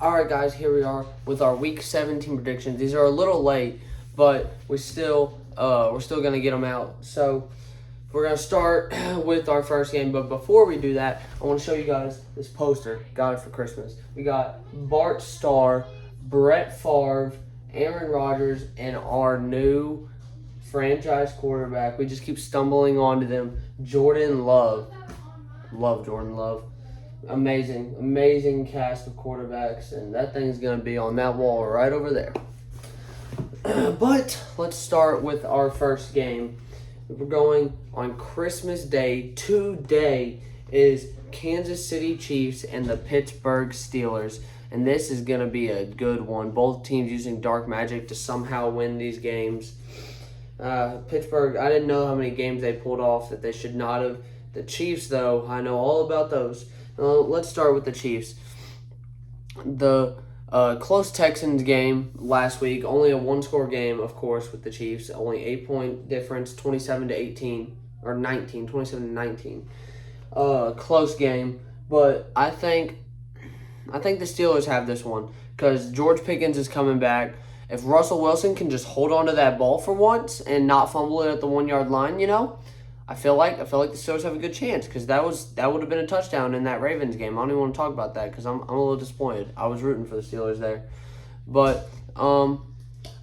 Alright guys, here we are with our week 17 predictions. These are a little late, but we're still gonna get them out. So we're gonna start with our first game, but before we do that, I want to show you guys this poster. Got it for Christmas. We got Bart Starr, Brett Favre, Aaron Rodgers, and our new franchise quarterback. We just keep stumbling onto them, Jordan Love. Love Jordan Love. Amazing cast of quarterbacks, and that thing's going to be on that wall right over there. But let's start with our first game. We're going on Christmas Day. Today is Kansas City Chiefs and the Pittsburgh Steelers, and this is going to be a good one. Both teams using dark magic to somehow win these games. Pittsburgh, I didn't know how many games they pulled off that they should not have. The Chiefs, though, I know all about those. Let's start with the Chiefs. The close Texans game last week, only a one-score game, of course, with the Chiefs. Only 8-point difference, 27-18, or 19, 27-19. Close game, but I think the Steelers have this one because George Pickens is coming back. If Russell Wilson can just hold on to that ball for once and not fumble it at the 1-yard line, I feel like the Steelers have a good chance because that would have been a touchdown in that Ravens game. I don't even want to talk about that because I'm a little disappointed. I was rooting for the Steelers there, but I'm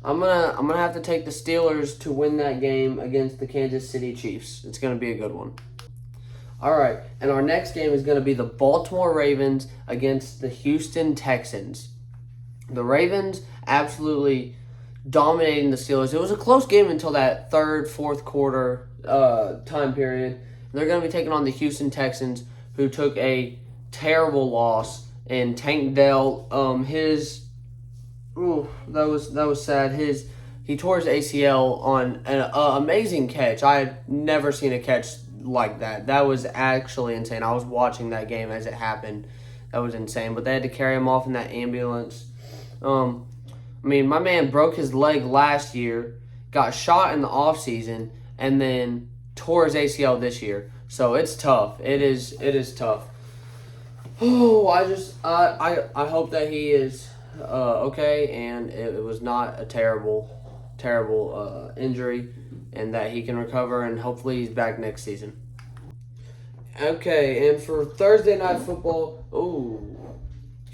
gonna have to take the Steelers to win that game against the Kansas City Chiefs. It's gonna be a good one. All right, and our next game is gonna be the Baltimore Ravens against the Houston Texans. The Ravens absolutely dominating the Steelers. It was a close game until that third, fourth quarter time period. They're going to be taking on the Houston Texans, who took a terrible loss. And Tank Dell, that was sad. He tore his ACL on an amazing catch. I had never seen a catch like that. That was actually insane. I was watching that game as it happened. That was insane. But they had to carry him off in that ambulance. My man broke his leg last year, got shot in the offseason, and then tore his ACL this year. So it's tough. It is tough. Oh, I hope that he is okay and it was not a terrible injury and that he can recover and hopefully he's back next season. Okay, and for Thursday Night Football,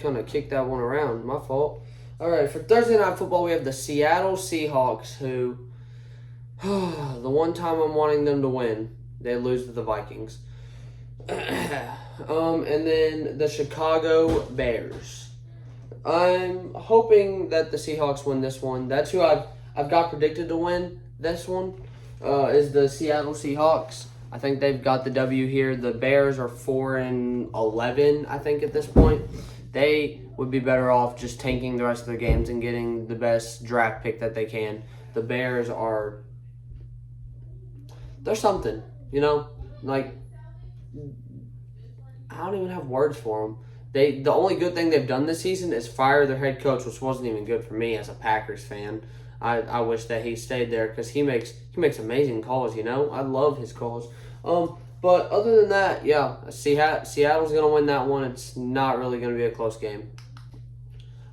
kind of kicked that one around. My fault. All right, for Thursday Night Football, we have the Seattle Seahawks, who, the one time I'm wanting them to win, they lose to the Vikings. And then the Chicago Bears. I'm hoping that the Seahawks win this one. That's who I've got predicted to win this one, is the Seattle Seahawks. I think they've got the W here. The Bears are 4-11, I think, at this point. They would be better off just tanking the rest of their games and getting the best draft pick that they can. The Bears they're something, like, I don't even have words for them. The only good thing they've done this season is fire their head coach, which wasn't even good for me as a Packers fan. I wish that he stayed there because he makes amazing calls, I love his calls. But other than that, yeah, Seattle's going to win that one. It's not really going to be a close game.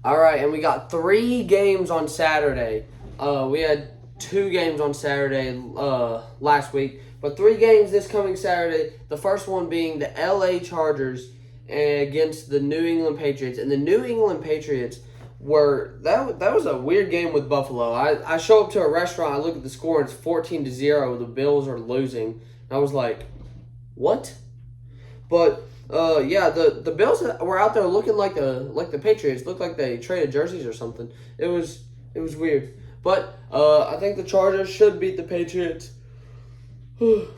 All right, and we got 3 games on Saturday. We had 2 games on Saturday last week, but 3 games this coming Saturday. The first one being the LA Chargers against the New England Patriots. And the New England Patriots that was a weird game with Buffalo. I show up to a restaurant, I look at the score, and it's 14-0. The Bills are losing. I was like, what? But the Bills were out there looking like the Patriots. Looked like they traded jerseys or something. It was weird. But I think the Chargers should beat the Patriots. I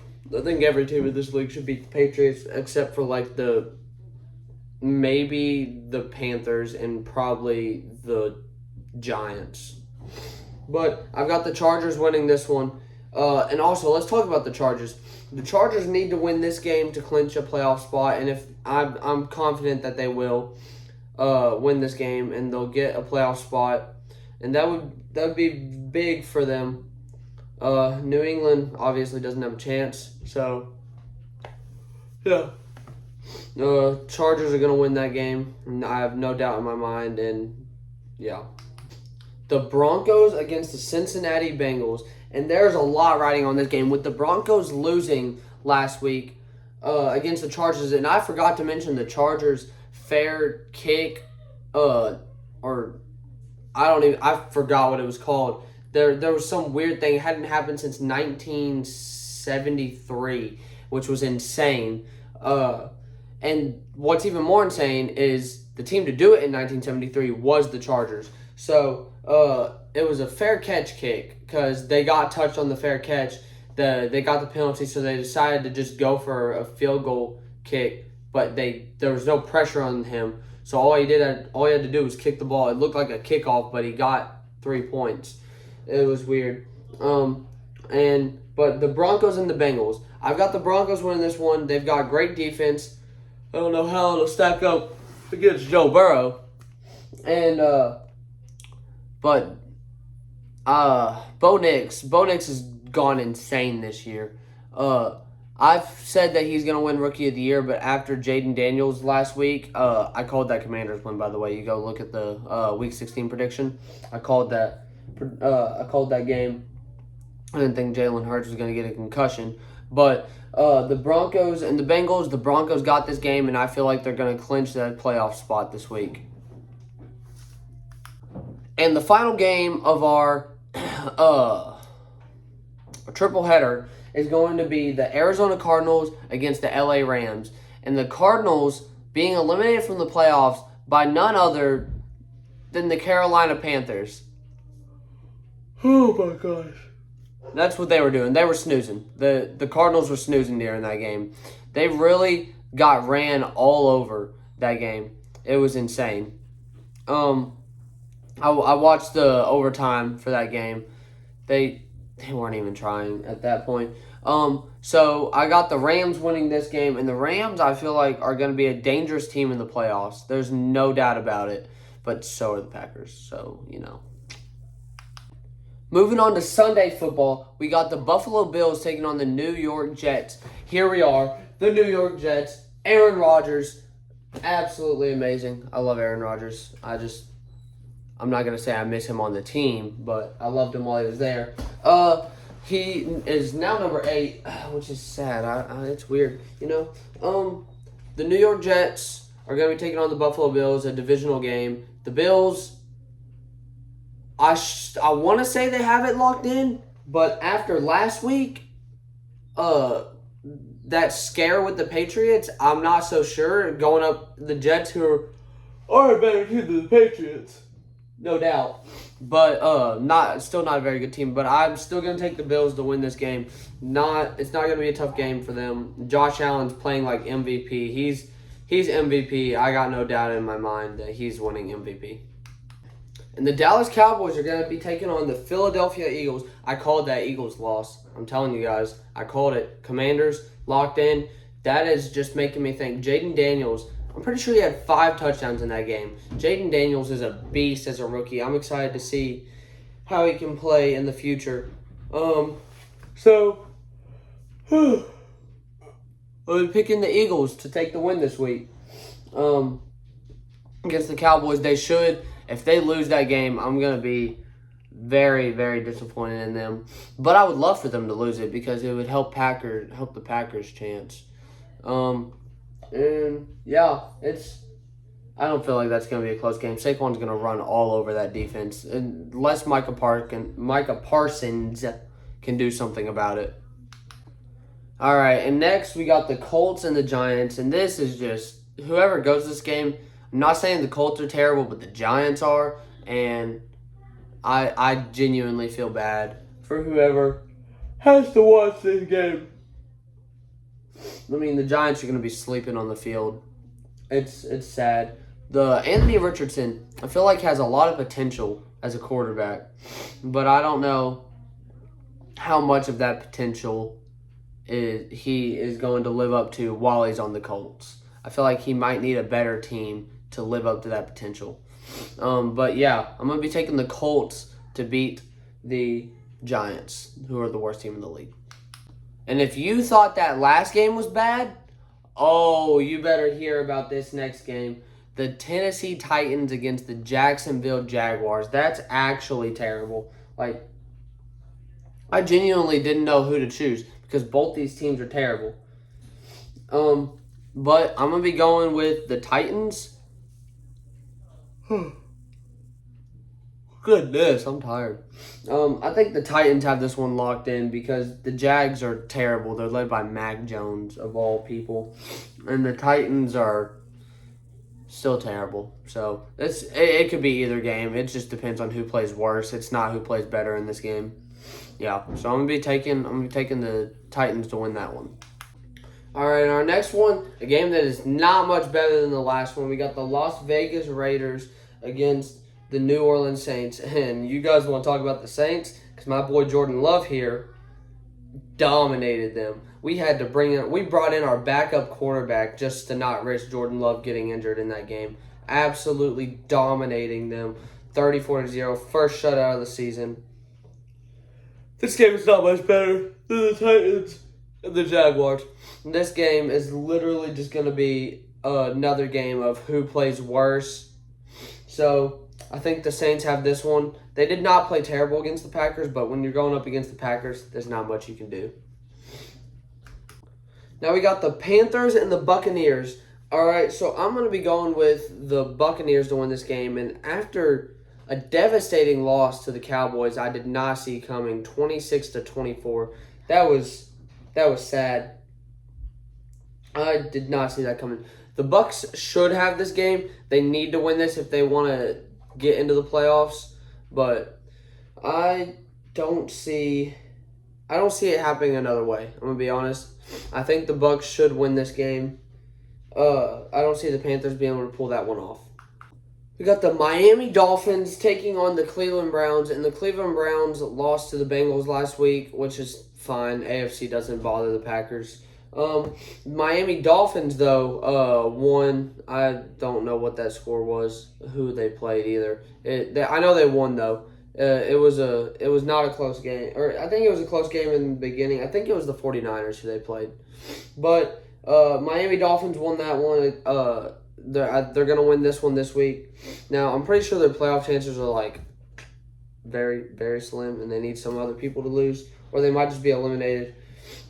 think every team in this league should beat the Patriots except for maybe the Panthers and probably the Giants. But I've got the Chargers winning this one. And also, let's talk about the Chargers. The Chargers need to win this game to clinch a playoff spot, and if I'm confident that they will win this game and they'll get a playoff spot, and that would be big for them. New England obviously doesn't have a chance, so yeah. Chargers are going to win that game. I have no doubt in my mind. And, yeah. The Broncos against the Cincinnati Bengals. And there's a lot riding on this game. With the Broncos losing last week against the Chargers. And I forgot to mention the Chargers fair kick. I forgot what it was called. There was some weird thing. It hadn't happened since 1973, which was insane. And what's even more insane is the team to do it in 1973 was the Chargers. So it was a fair catch kick because they got touched on the fair catch. They got the penalty, so they decided to just go for a field goal kick. But there was no pressure on him, so all he had to do was kick the ball. It looked like a kickoff, but he got 3 points. It was weird. But the Broncos and the Bengals. I've got the Broncos winning this one. They've got great defense. I don't know how it'll stack up against Joe Burrow. And Bo Nix has gone insane this year. I've said that he's going to win Rookie of the Year, but after Jaden Daniels last week, I called that Commanders win, by the way. You go look at the Week 16 prediction. I called that game. I didn't think Jalen Hurts was going to get a concussion. But the Broncos and the Bengals, the Broncos got this game, and I feel like they're going to clinch that playoff spot this week. And the final game of our triple header is going to be the Arizona Cardinals against the LA Rams. And the Cardinals being eliminated from the playoffs by none other than the Carolina Panthers. Oh my gosh. That's what they were doing. They were snoozing. The Cardinals were snoozing during that game. They really got ran all over that game. It was insane. I watched the overtime for that game. They weren't even trying at that point. So I got the Rams winning this game, and the Rams I feel like are going to be a dangerous team in the playoffs. There's no doubt about it. But so are the Packers. So, Moving on to Sunday football, we got the Buffalo Bills taking on the New York Jets. Here we are, the New York Jets. Aaron Rodgers, absolutely amazing. I love Aaron Rodgers. I'm not going to say I miss him on the team, but I loved him while he was there. He is now number 8, which is sad. It's weird, The New York Jets are going to be taking on the Buffalo Bills, a divisional game. The Bills, I want to say they have it locked in, but after last week, that scare with the Patriots, I'm not so sure. Going up the Jets, who are a better team than the Patriots, no doubt. But still not a very good team. But I'm still going to take the Bills to win this game. It's not going to be a tough game for them. Josh Allen's playing like MVP. He's MVP. I got no doubt in my mind that he's winning MVP. And the Dallas Cowboys are going to be taking on the Philadelphia Eagles. I called that Eagles loss. I'm telling you guys. I called it. Commanders locked in. That is just making me think. Jaden Daniels, I'm pretty sure he had 5 touchdowns in that game. Jaden Daniels is a beast as a rookie. I'm excited to see how he can play in the future. I'll be picking the Eagles to take the win this week. Against the Cowboys, they should. If they lose that game, I'm going to be very, very disappointed in them. But I would love for them to lose it because it would help the Packers' chance. I don't feel like that's going to be a close game. Saquon's going to run all over that defense unless Micah Parsons can do something about it. All right, and next we got the Colts and the Giants, and this is just whoever goes this game. I'm not saying the Colts are terrible, but the Giants are, and I genuinely feel bad for whoever has to watch this game. I mean, the Giants are going to be sleeping on the field. It's sad. The Anthony Richardson, I feel like, has a lot of potential as a quarterback, but I don't know how much of that potential he is going to live up to while he's on the Colts. I feel like he might need a better team to live up to that potential. But yeah, I'm going to be taking the Colts to beat the Giants, who are the worst team in the league. And if you thought that last game was bad, Oh, you better hear about this next game. The Tennessee Titans against the Jacksonville Jaguars. That's actually terrible. Like, I genuinely didn't know who to choose because both these teams are terrible. But I'm gonna be going with the Titans. Goodness, I'm tired. I think the Titans have this one locked in because the Jags are terrible. They're led by Mac Jones of all people, and the Titans are still terrible. So it could be either game. It just depends on who plays worse. It's not who plays better in this game. Yeah. So I'm gonna be taking the Titans to win that one. All right, our next one, a game that is not much better than the last one. We got the Las Vegas Raiders against the New Orleans Saints. And you guys want to talk about the Saints? Because my boy Jordan Love here dominated them. We brought in our backup quarterback just to not risk Jordan Love getting injured in that game. Absolutely dominating them. 34-0, first shutout of the season. This game is not much better than the Titans and the Jaguars. This game is literally just going to be another game of who plays worse. So I think the Saints have this one. They did not play terrible against the Packers, but when you're going up against the Packers, there's not much you can do. Now we got the Panthers and the Buccaneers. All right, so I'm going to be going with the Buccaneers to win this game. And after a devastating loss to the Cowboys, I did not see coming, 26-24. That was sad. I did not see that coming. The Bucs should have this game. They need to win this if they want to get into the playoffs. But I don't see it happening another way. I'm gonna be honest. I think the Bucs should win this game. I don't see the Panthers being able to pull that one off. We got the Miami Dolphins taking on the Cleveland Browns, and the Cleveland Browns lost to the Bengals last week, which is fine. AFC doesn't bother the Packers. Miami Dolphins, though, won. I don't know what that score was, who they played either. I know they won, though. It was not a close game. Or I think it was a close game in the beginning. I think it was the 49ers who they played. But Miami Dolphins won that one. They're going to win this one this week. Now, I'm pretty sure their playoff chances are, like, very, very slim, and they need some other people to lose, or they might just be eliminated.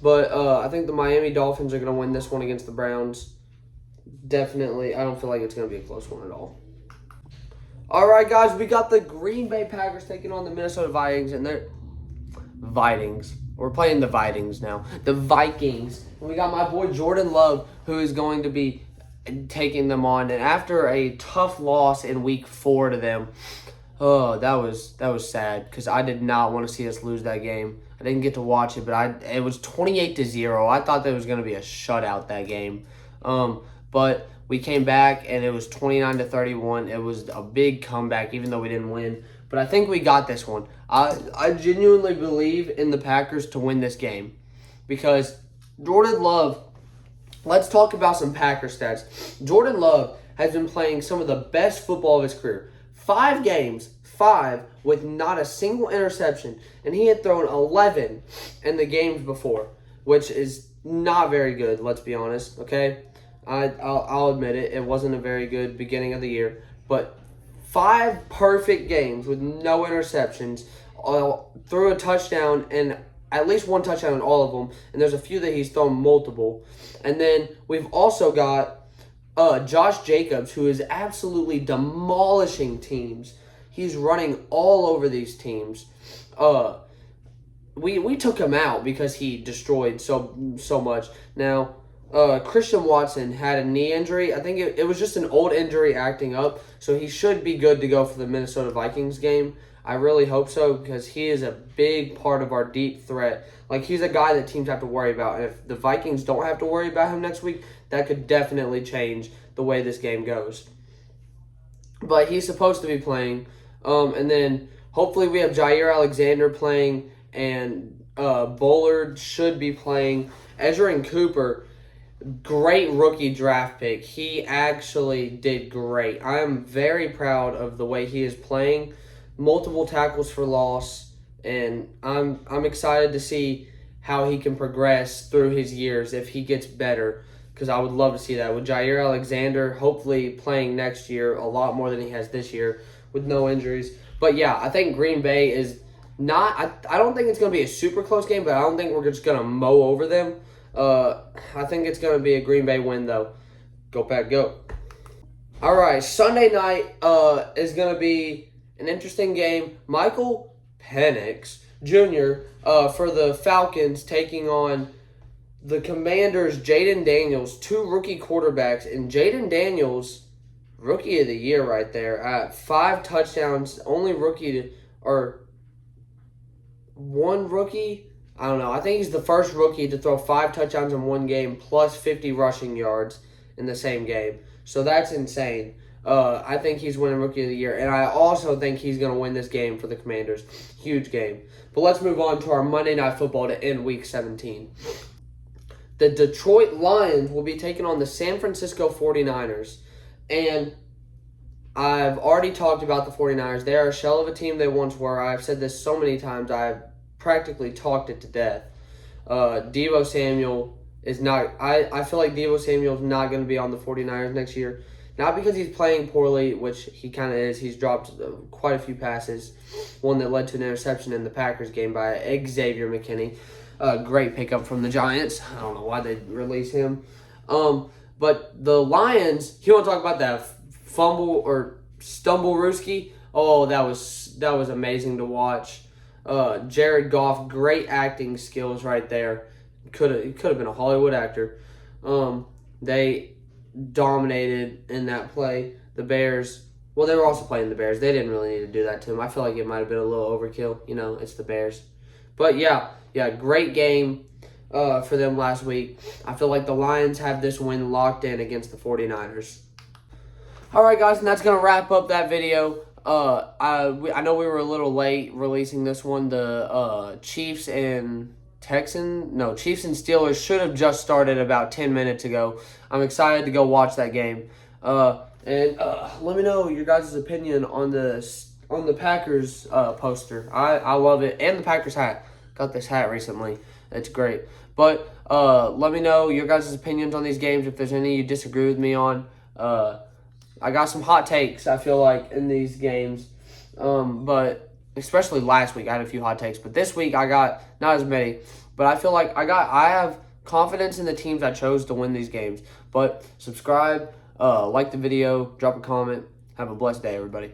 But I think the Miami Dolphins are going to win this one against the Browns. Definitely. I don't feel like it's going to be a close one at all. All right, guys. We got the Green Bay Packers taking on the Minnesota Vikings. And they're Vikings. We're playing the Vikings now. The Vikings. And we got my boy Jordan Love, who is going to be taking them on. And after a tough loss in week 4 to them, oh, that was sad because I did not want to see us lose that game. I didn't get to watch it, but it was 28-0. I thought there was going to be a shutout that game. But we came back, and it was 29-31. It was a big comeback, even though we didn't win. But I think we got this one. I genuinely believe in the Packers to win this game because Jordan Love, let's talk about some Packer stats. Jordan Love has been playing some of the best football of his career. 5 games, 5 with not a single interception, and he had thrown 11 in the games before, which is not very good, let's be honest, okay? I'll admit it. It wasn't a very good beginning of the year, but 5 perfect games with no interceptions, threw a touchdown, and at least 1 touchdown in all of them, and there's a few that he's thrown multiple. And then we've also got Josh Jacobs, who is absolutely demolishing teams. He's running all over these teams. We took him out because he destroyed so much. Now, Christian Watson had a knee injury. I think it was just an old injury acting up, so he should be good to go for the Minnesota Vikings game. I really hope so because he is a big part of our deep threat. Like, he's a guy that teams have to worry about. And if the Vikings don't have to worry about him next week, that could definitely change the way this game goes. But he's supposed to be playing. And then hopefully we have Jair Alexander playing, and Bullard should be playing. Edgerrin Cooper, great rookie draft pick. He actually did great. I am very proud of the way he is playing. Multiple tackles for loss, and I'm excited to see how he can progress through his years if he gets better. because I would love to see that with Jair Alexander hopefully playing next year a lot more than he has this year with no injuries. But yeah, I think Green Bay is not. I don't think it's going to be a super close game, but I don't think we're just going to mow over them. I think it's going to be a Green Bay win though. Go Pack, go! All right, Sunday night is going to be an interesting game. Michael Penix Jr. For the Falcons taking on the Commanders' Jayden Daniels, 2 rookie quarterbacks, and Jayden Daniels, rookie of the year right there, at 5 touchdowns, only rookie or one rookie. I don't know. I think he's the first rookie to throw 5 touchdowns in one game plus 50 rushing yards in the same game. So that's insane. I think he's winning Rookie of the Year, and I also think he's going to win this game for the Commanders. Huge game. But let's move on to our Monday Night Football to end Week 17. The Detroit Lions will be taking on the San Francisco 49ers. And I've already talked about the 49ers. They are a shell of a team they once were. I've said this so many times. I've practically talked it to death. Deebo Samuel is not... I feel like Deebo Samuel is not going to be on the 49ers next year. Not because he's playing poorly, which he kind of is. He's dropped quite a few passes. One that led to an interception in the Packers game by Xavier McKinney. Great pickup from the Giants. I don't know why they released him. But the Lions, you want to talk about that fumble or stumble-rooski? Oh, that was amazing to watch. Jared Goff, great acting skills right there. Could have been a Hollywood actor. They dominated in that play. The Bears, well, they were also playing the Bears. They didn't really need to do that to them. I feel like it might have been a little overkill. You know, it's the Bears. But yeah, great game for them last week. I feel like the Lions have this win locked in against the 49ers. All right, guys, and that's going to wrap up that video. I know we were a little late releasing this one. The Chiefs and Steelers should have just started about 10 minutes ago. I'm excited to go watch that game. And let me know your guys' opinion on the Packers poster. I love it. And the Packers hat. Got this hat recently. It's great. But let me know your guys' opinions on these games. If there's any you disagree with me on. I got some hot takes, I feel like, in these games. But especially last week, I had a few hot takes. But this week, I got not as many. But I feel like I have confidence in the teams I chose to win these games. But subscribe, like the video, drop a comment. Have a blessed day, everybody.